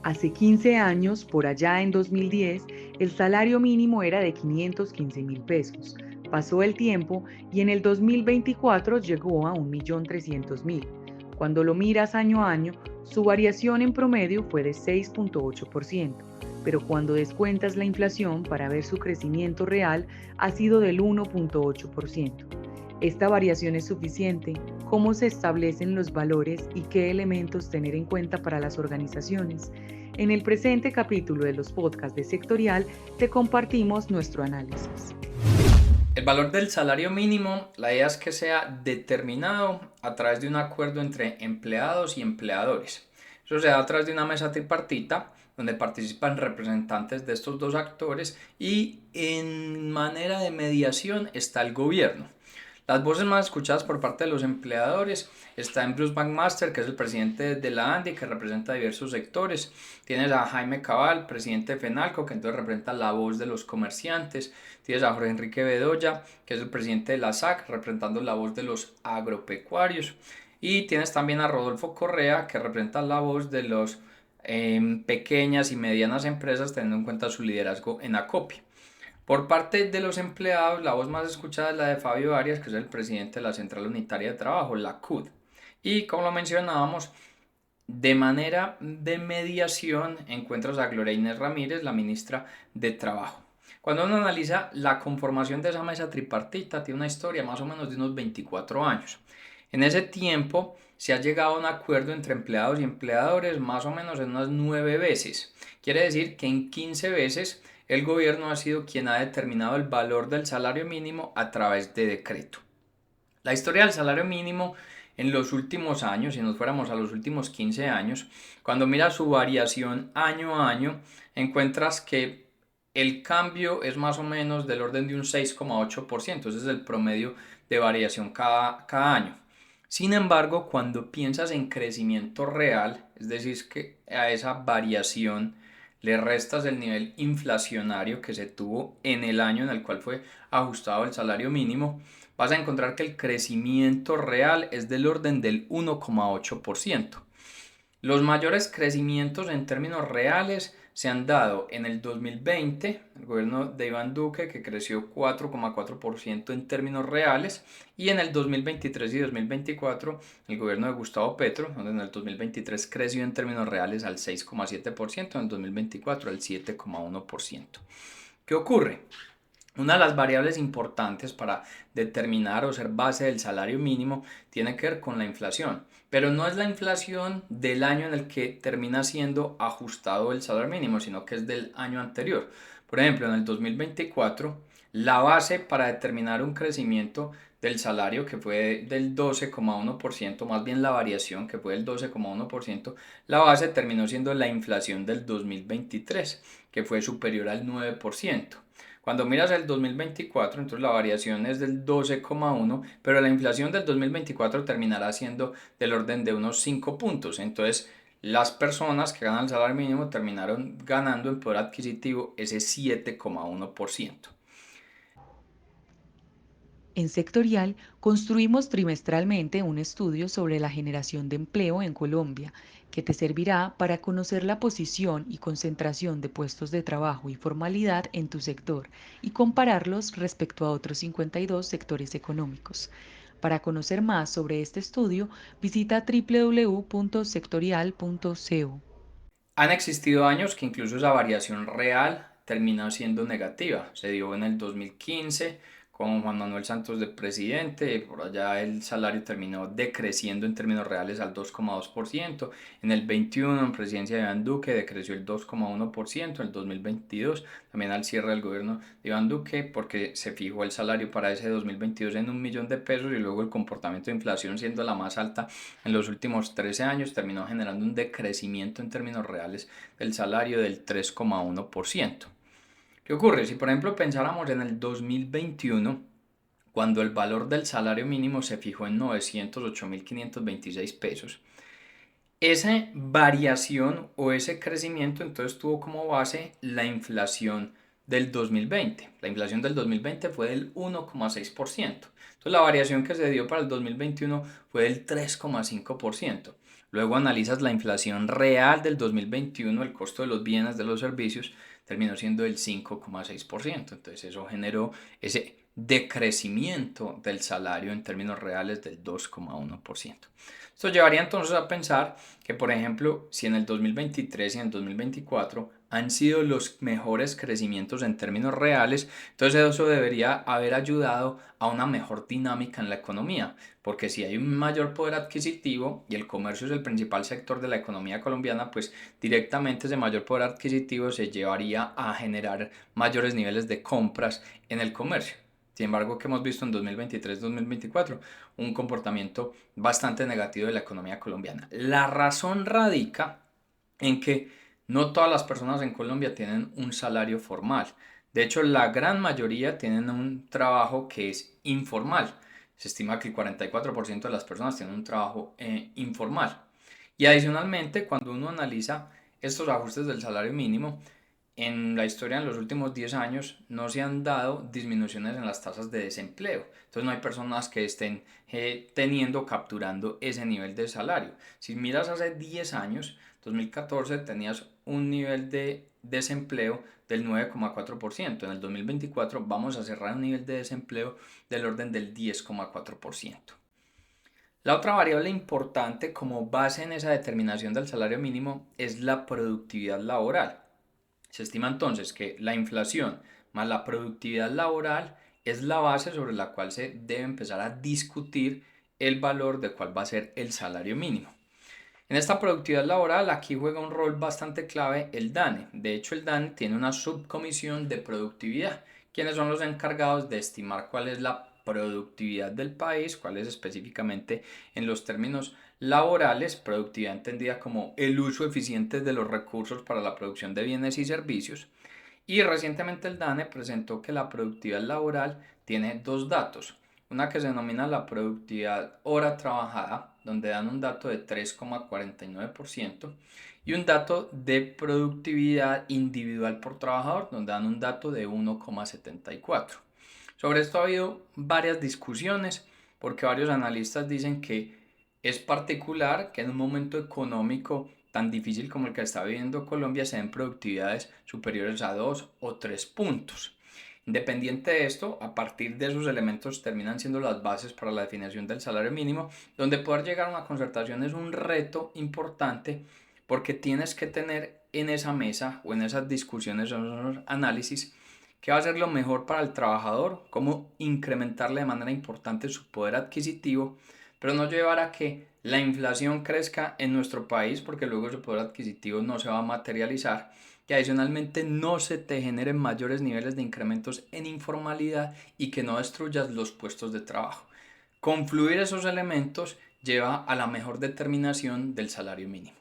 Hace 15 años, por allá en 2010, el salario mínimo era de 515.000 pesos. Pasó el tiempo y en el 2024 llegó a 1.300.000. Cuando lo miras año a año, su variación en promedio fue de 6.8%, pero cuando descuentas la inflación para ver su crecimiento real, ha sido del 1.8%. ¿Esta variación es suficiente? ¿Cómo se establecen los valores y qué elementos tener en cuenta para las organizaciones? En el presente capítulo de los podcasts de Sectorial te compartimos nuestro análisis. El valor del salario mínimo, la idea es que sea determinado a través de un acuerdo entre empleados y empleadores. Eso se da a través de una mesa tripartita donde participan representantes de estos dos actores y en manera de mediación está el gobierno. Las voces más escuchadas por parte de los empleadores está en Bruce McMaster, que es el presidente de la ANDI, que representa diversos sectores. Tienes a Jaime Cabal, presidente de FENALCO, que entonces representa la voz de los comerciantes. Tienes a Jorge Enrique Bedoya, que es el presidente de la SAC, representando la voz de los agropecuarios. Y tienes también a Rodolfo Correa, que representa la voz de los pequeñas y medianas empresas, teniendo en cuenta su liderazgo en Acopia. Por parte de los empleados, la voz más escuchada es la de Fabio Arias, que es el presidente de la Central Unitaria de Trabajo, la CUT. Y como lo mencionábamos, de manera de mediación encuentras a Gloria Inés Ramírez, la ministra de Trabajo. Cuando uno analiza la conformación de esa mesa tripartita, tiene una historia más o menos de unos 24 años. En ese tiempo se ha llegado a un acuerdo entre empleados y empleadores más o menos en unas 9 veces. Quiere decir que en 15 veces el gobierno ha sido quien ha determinado el valor del salario mínimo a través de decreto. La historia del salario mínimo en los últimos años, si nos fuéramos a los últimos 15 años, cuando miras su variación año a año, encuentras que el cambio es más o menos del orden de un 6,8%, ese es el promedio de variación cada año. Sin embargo, cuando piensas en crecimiento real, es decir, que a esa variación le restas el nivel inflacionario que se tuvo en el año en el cual fue ajustado el salario mínimo, vas a encontrar que el crecimiento real es del orden del 1,8%. Los mayores crecimientos en términos reales se han dado en el 2020, el gobierno de Iván Duque, que creció 4,4% en términos reales, y en el 2023 y 2024, el gobierno de Gustavo Petro, donde en el 2023 creció en términos reales al 6,7%, en el 2024 al 7,1%. ¿Qué ocurre? Una de las variables importantes para determinar o ser base del salario mínimo tiene que ver con la inflación, pero no es la inflación del año en el que termina siendo ajustado el salario mínimo, sino que es del año anterior. Por ejemplo, en el 2024, la base para determinar un crecimiento del salario que fue del 12,1%, más bien la variación que fue del 12,1%, la base terminó siendo la inflación del 2023, que fue superior al 9%. Cuando miras el 2024, entonces la variación es del 12,1, pero la inflación del 2024 terminará siendo del orden de unos 5 puntos. Entonces, las personas que ganan el salario mínimo terminaron ganando en poder adquisitivo ese 7,1%. En Sectorial construimos trimestralmente un estudio sobre la generación de empleo en Colombia, que te servirá para conocer la posición y concentración de puestos de trabajo y formalidad en tu sector y compararlos respecto a otros 52 sectores económicos. Para conocer más sobre este estudio, visita www.sectorial.co. Han existido años que incluso esa variación real termina siendo negativa. Se dio en el 2015 con Juan Manuel Santos de presidente, por allá el salario terminó decreciendo en términos reales al 2,2%. En el 21 en presidencia de Iván Duque decreció el 2,1%. En el 2022 también al cierre del gobierno de Iván Duque, porque se fijó el salario para ese 2022 en 1.000.000 de pesos, y luego el comportamiento de inflación siendo la más alta en los últimos 13 años terminó generando un decrecimiento en términos reales del salario del 3,1%. ¿Qué ocurre? Si por ejemplo pensáramos en el 2021, cuando el valor del salario mínimo se fijó en 908.526 pesos, esa variación o ese crecimiento entonces tuvo como base la inflación del 2020. La inflación del 2020 fue del 1,6%. Entonces la variación que se dio para el 2021 fue del 3,5%. luego analizas la inflación real del 2021, el costo de los bienes, de los servicios, terminó siendo el 5,6%. Entonces eso generó ese decrecimiento del salario en términos reales del 2,1%. Esto llevaría entonces a pensar que, por ejemplo, si en el 2023 y en el 2024 han sido los mejores crecimientos en términos reales, entonces eso debería haber ayudado a una mejor dinámica en la economía, porque si hay un mayor poder adquisitivo y el comercio es el principal sector de la economía colombiana, pues directamente ese mayor poder adquisitivo se llevaría a generar mayores niveles de compras en el comercio. Sin embargo, que hemos visto en 2023-2024 un comportamiento bastante negativo de la economía colombiana. La razón radica en que no todas las personas en Colombia tienen un salario formal. De hecho, la gran mayoría tienen un trabajo que es informal. Se estima que el 44% de las personas tienen un trabajo informal. Y adicionalmente, cuando uno analiza estos ajustes del salario mínimo, en la historia en los últimos 10 años no se han dado disminuciones en las tasas de desempleo. Entonces no hay personas que estén capturando ese nivel de salario. Si miras hace 10 años, 2014 tenías un nivel de desempleo del 9,4%. En el 2024 vamos a cerrar un nivel de desempleo del orden del 10,4%. La otra variable importante como base en esa determinación del salario mínimo es la productividad laboral. Se estima entonces que la inflación más la productividad laboral es la base sobre la cual se debe empezar a discutir el valor de cuál va a ser el salario mínimo. En esta productividad laboral aquí juega un rol bastante clave el DANE. De hecho, el DANE tiene una subcomisión de productividad, quienes son los encargados de estimar cuál es la productividad del país, cuál es específicamente en los términos laborales, productividad entendida como el uso eficiente de los recursos para la producción de bienes y servicios. Y recientemente el DANE presentó que la productividad laboral tiene dos datos. Una que se denomina la productividad hora trabajada, donde dan un dato de 3,49%, y un dato de productividad individual por trabajador, donde dan un dato de 1,74%. Sobre esto ha habido varias discusiones, porque varios analistas dicen que es particular que en un momento económico tan difícil como el que está viviendo Colombia se den productividades superiores a 2 o 3 puntos. Independiente de esto, a partir de esos elementos terminan siendo las bases para la definición del salario mínimo, donde poder llegar a una concertación es un reto importante porque tienes que tener en esa mesa o en esas discusiones o en esos análisis qué va a ser lo mejor para el trabajador, cómo incrementarle de manera importante su poder adquisitivo, pero no llevar a que la inflación crezca en nuestro país porque luego su poder adquisitivo no se va a materializar, que adicionalmente no se te generen mayores niveles de incrementos en informalidad y que no destruyas los puestos de trabajo. Confluir esos elementos lleva a la mejor determinación del salario mínimo.